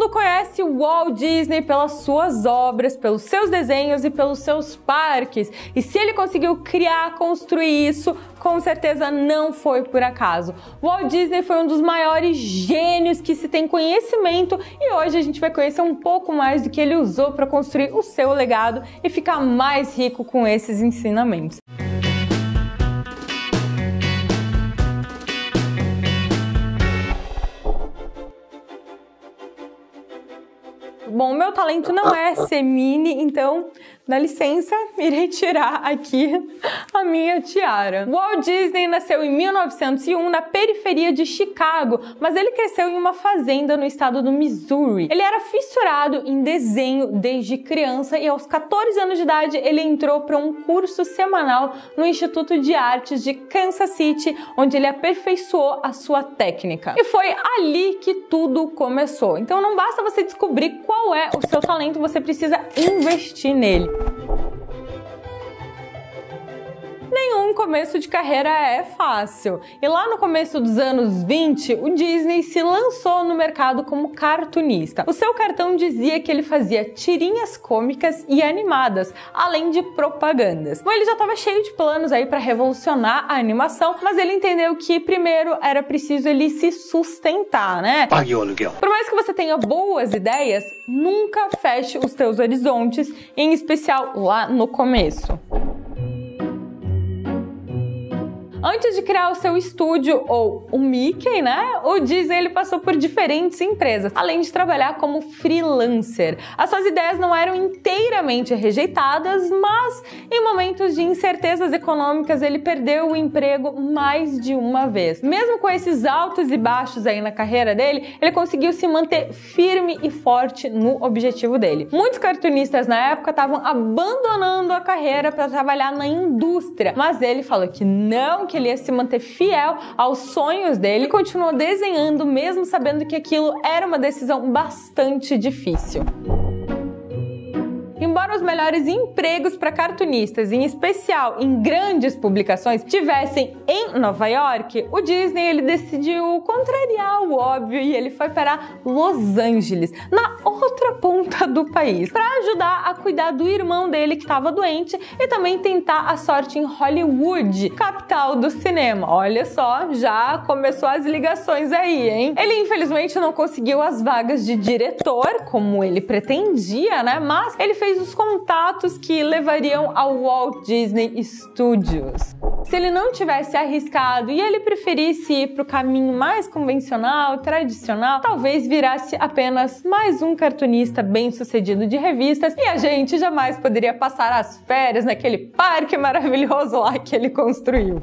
mundo conhece o Walt Disney pelas suas obras, pelos seus desenhos e pelos seus parques. E se ele conseguiu criar, construir isso, com certeza não foi por acaso. Walt Disney foi um dos maiores gênios que se tem conhecimento e hoje a gente vai conhecer um pouco mais do que ele usou para construir o seu legado e ficar mais rico com esses ensinamentos. Bom, o meu talento não é ser mini, então, dá licença, irei tirar aqui a minha tiara. Walt Disney nasceu em 1901 na periferia de Chicago, mas ele cresceu em uma fazenda no estado do Missouri. Ele era fissurado em desenho desde criança e aos 14 anos de idade ele entrou para um curso semanal no Instituto de Artes de Kansas City, onde ele aperfeiçoou a sua técnica. E foi ali que tudo começou. Então não basta você descobrir qual é o seu talento, você precisa investir nele. Nenhum começo de carreira é fácil. E lá no começo dos anos 20, o Disney se lançou no mercado como cartunista. O seu cartão dizia que ele fazia tirinhas cômicas e animadas, além de propagandas. Bom, ele já estava cheio de planos aí para revolucionar a animação, mas ele entendeu que primeiro era preciso ele se sustentar, né? Pague o aluguel. Por mais que você tenha boas ideias, nunca feche os teus horizontes, em especial lá no começo. Antes de criar o seu estúdio, ou o Mickey, né? O Disney ele passou por diferentes empresas, além de trabalhar como freelancer. As suas ideias não eram inteiramente rejeitadas, mas em momentos de incertezas econômicas ele perdeu o emprego mais de uma vez. Mesmo com esses altos e baixos aí na carreira dele, ele conseguiu se manter firme e forte no objetivo dele. Muitos cartunistas na época estavam abandonando a carreira para trabalhar na indústria, mas ele falou que não, que ele ia se manter fiel aos sonhos dele e continuou desenhando mesmo sabendo que aquilo era uma decisão bastante difícil. Embora os melhores empregos para cartunistas, em especial em grandes publicações, tivessem em Nova York, o Disney ele decidiu contrariar o óbvio e ele foi para Los Angeles, na outra ponta do país, para ajudar a cuidar do irmão dele que estava doente e também tentar a sorte em Hollywood, capital do cinema. Olha só, já começou as ligações aí, hein? Ele infelizmente não conseguiu as vagas de diretor, como ele pretendia, né? Mas ele fez os contatos que levariam ao Walt Disney Studios. Se ele não tivesse arriscado e ele preferisse ir para o caminho mais convencional, tradicional, talvez virasse apenas mais um cartunista bem-sucedido de revistas e a gente jamais poderia passar as férias naquele parque maravilhoso lá que ele construiu.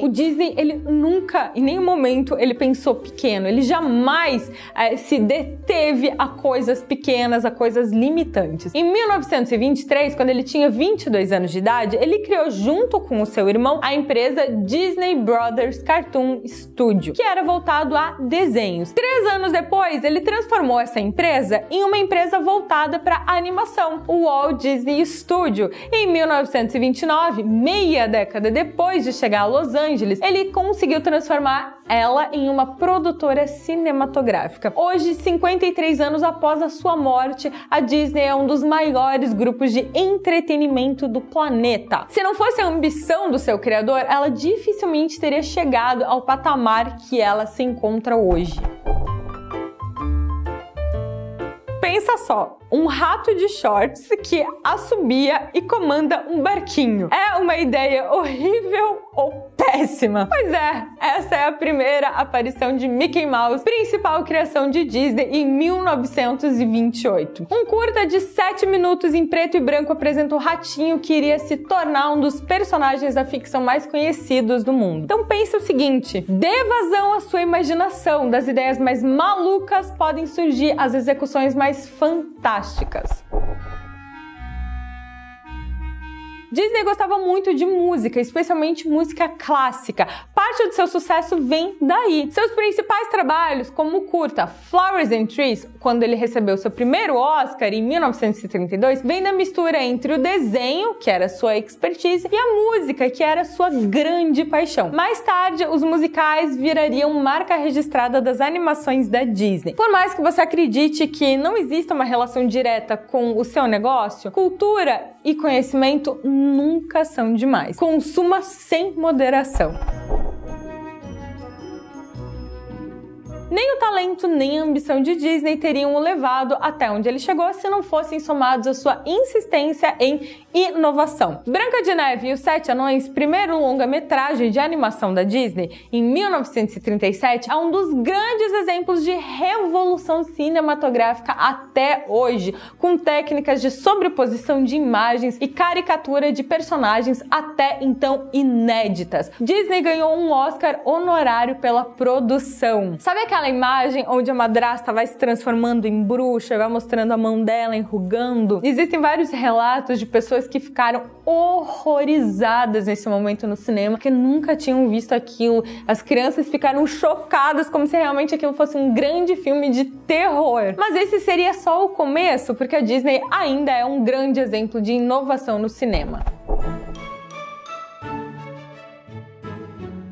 O Disney, ele nunca, em nenhum momento, ele pensou pequeno. Ele jamais se deteve a coisas pequenas, a coisas limitantes. Em 1923, quando ele tinha 22 anos de idade, ele criou junto com o seu irmão a empresa Disney Brothers Cartoon Studio, que era voltado a desenhos. 3 anos depois, ele transformou essa empresa em uma empresa voltada para animação, o Walt Disney Studio. Em 1929, meia década depois de chegar a Los Angeles, ele conseguiu transformar ela em uma produtora cinematográfica. Hoje, 53 anos após a sua morte, a Disney é um dos maiores grupos de entretenimento do planeta. Se não fosse a ambição do seu criador, ela dificilmente teria chegado ao patamar que ela se encontra hoje. Pensa só, um rato de shorts que assobia e comanda um barquinho. É uma ideia horrível ou péssima? Pois é, essa é a primeira aparição de Mickey Mouse, principal criação de Disney, em 1928. Um curta de 7 minutos em preto e branco apresenta o ratinho que iria se tornar um dos personagens da ficção mais conhecidos do mundo. Então pense o seguinte, dê vazão à sua imaginação, das ideias mais malucas podem surgir as execuções mais fantásticas. Disney gostava muito de música, especialmente música clássica. Parte do seu sucesso vem daí. Seus principais trabalhos, como o curta Flowers and Trees, quando ele recebeu seu primeiro Oscar em 1932, vem da mistura entre o desenho, que era sua expertise, e a música, que era sua grande paixão. Mais tarde, os musicais virariam marca registrada das animações da Disney. Por mais que você acredite que não exista uma relação direta com o seu negócio, cultura e conhecimento nunca são demais. Consuma sem moderação. Nem o talento nem a ambição de Disney teriam o levado até onde ele chegou se não fossem somados à sua insistência em inovação. Branca de Neve e os Sete Anões, primeiro longa-metragem de animação da Disney, em 1937, é um dos grandes exemplos de revolução cinematográfica até hoje, com técnicas de sobreposição de imagens e caricatura de personagens até então inéditas. Disney ganhou um Oscar honorário pela produção. Sabe aquela imagem onde a madrasta vai se transformando em bruxa, vai mostrando a mão dela enrugando? Existem vários relatos de pessoas que ficaram horrorizadas nesse momento no cinema, que nunca tinham visto aquilo. As crianças ficaram chocadas, como se realmente aquilo fosse um grande filme de terror. Mas esse seria só o começo, porque a Disney ainda é um grande exemplo de inovação no cinema.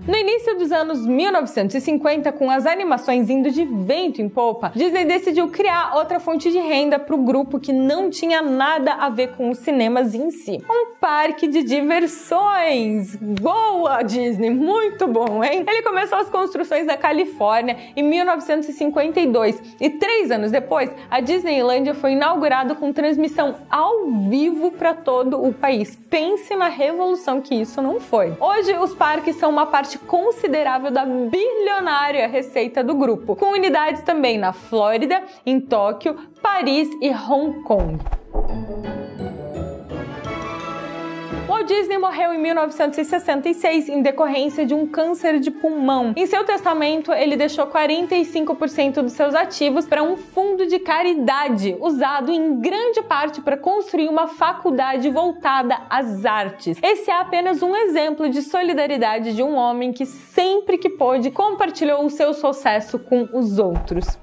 No início dos anos 1950, com as animações indo de vento em popa, Disney decidiu criar outra fonte de renda para o grupo que não tinha nada a ver com os cinemas em si. Um parque de diversões! Boa, Disney! Muito bom, hein? Ele começou as construções na Califórnia em 1952 e 3 anos depois, a Disneylândia foi inaugurada com transmissão ao vivo para todo o país. Pense na revolução que isso não foi. Hoje, os parques são uma parte considerável da bilionária receita do grupo, com unidades também na Flórida, em Tóquio, Paris e Hong Kong. Walt Disney morreu em 1966 em decorrência de um câncer de pulmão. Em seu testamento, ele deixou 45% dos seus ativos para um fundo de caridade, usado em grande parte para construir uma faculdade voltada às artes. Esse é apenas um exemplo de solidariedade de um homem que sempre que pôde compartilhou o seu sucesso com os outros.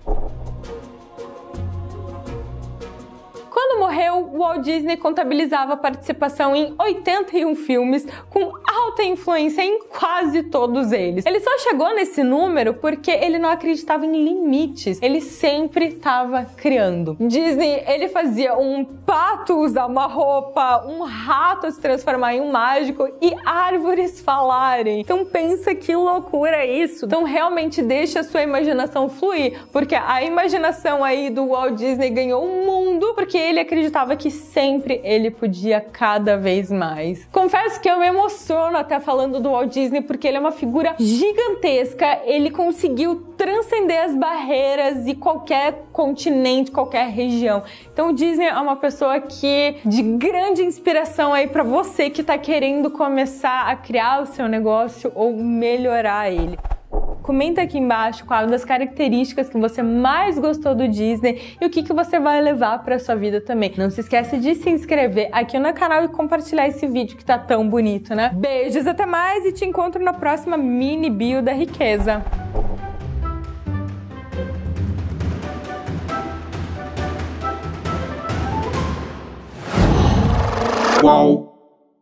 Quando morreu, Walt Disney contabilizava participação em 81 filmes, com alta influência em quase todos eles. Ele só chegou nesse número porque ele não acreditava em limites, ele sempre estava criando. Disney, ele fazia um pato usar uma roupa, um rato se transformar em um mágico e árvores falarem. Então pensa que loucura é isso. Então realmente deixa a sua imaginação fluir, porque a imaginação aí do Walt Disney ganhou um mundo, porque ele acreditava que sempre ele podia cada vez mais. Confesso que eu me emociono até falando do Walt Disney, porque ele é uma figura gigantesca, ele conseguiu transcender as barreiras de qualquer continente, qualquer região. Então o Disney é uma pessoa que de grande inspiração aí para você que tá querendo começar a criar o seu negócio ou melhorar ele. Comenta aqui embaixo qual das características que você mais gostou do Disney e o que você vai levar para sua vida também. Não se esquece de se inscrever aqui no canal e compartilhar esse vídeo que tá tão bonito, né? Beijos, até mais e te encontro na próxima mini bio da riqueza. Qual?